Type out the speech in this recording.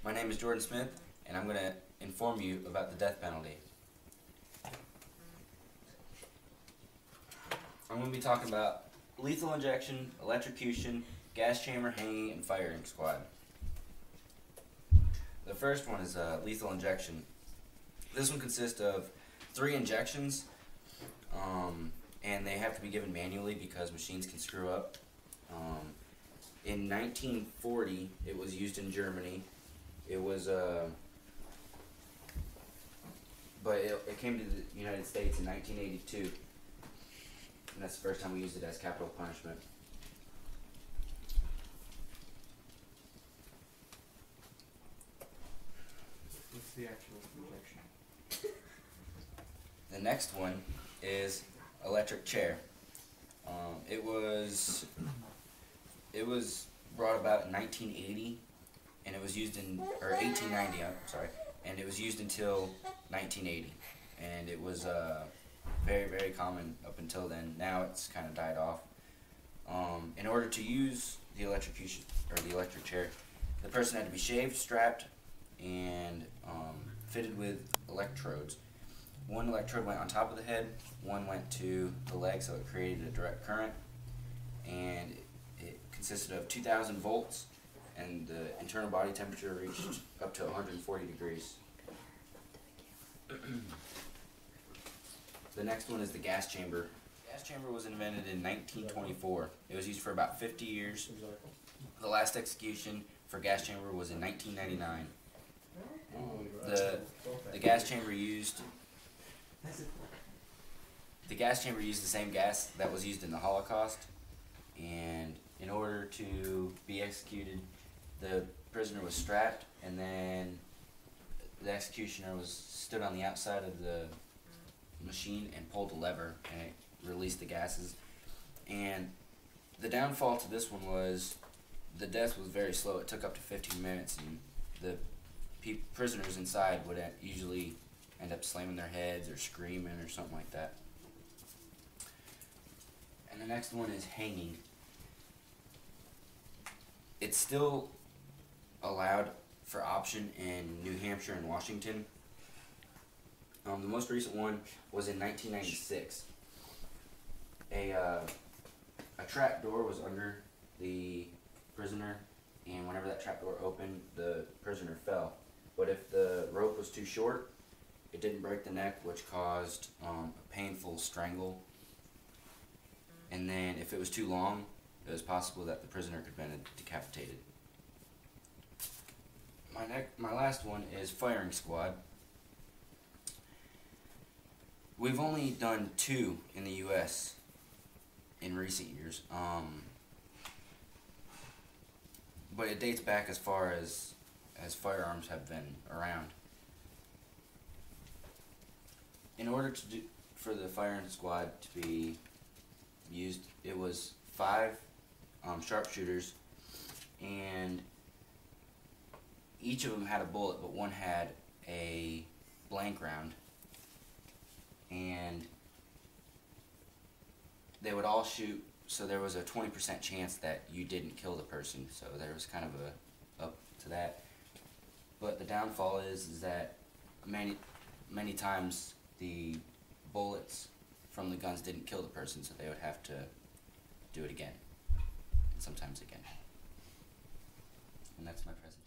My name is Jordan Smith, and I'm going to inform you about the death penalty. I'm going to be talking about lethal injection, electrocution, gas chamber hanging, and firing squad. The first one is lethal injection. This one consists of 3 injections, and they have to be given manually because machines can screw up. In 1940, it was used in Germany. It was, but it came to the United States in 1982, and that's the first time we used it as capital punishment. What's the actual injection? The next one is electric chair. It was brought about in 1980, and it was used in, or 1890, I'm sorry, and it was used until 1980, and it was very, very common up until then. Now it's kind of died off. In order to use the electrocution, or the electric chair, the person had to be shaved, strapped, and fitted with electrodes. One electrode went on top of the head, one went to the leg, so it created a direct current, and it consisted of 2,000 volts, and the internal body temperature reached up to 140 degrees. The next one is the gas chamber. The gas chamber was invented in 1924. It was used for about 50 years. The last execution for gas chamber was in 1999. The gas chamber used the same gas that was used in the Holocaust, and in order to be executed, the prisoner was strapped, and then the executioner stood on the outside of the machine and pulled a lever, and it released the gases. And the downfall to this one was the death was very slow. It took up to 15 minutes, and the prisoners inside would usually end up slamming their heads or screaming or something like that. And the next one is hanging. It's still allowed for option in New Hampshire and Washington. The most recent one was in 1996. A trap door was under the prisoner, and whenever that trap door opened, the prisoner fell. But if the rope was too short, it didn't break the neck, which caused a painful strangle. And then if it was too long, it was possible that the prisoner could have been decapitated. My last one is firing squad. We've only done 2 in the U.S. in recent years, but it dates back as far as firearms have been around. In order for the firing squad to be used, it was 5 sharpshooters, and each of them had a bullet, but one had a blank round, and they would all shoot, so there was a 20% chance that you didn't kill the person, so there was kind of a up to that. But the downfall is that many times the bullets from the guns didn't kill the person, so they would have to do it again, and sometimes again. And that's my presentation.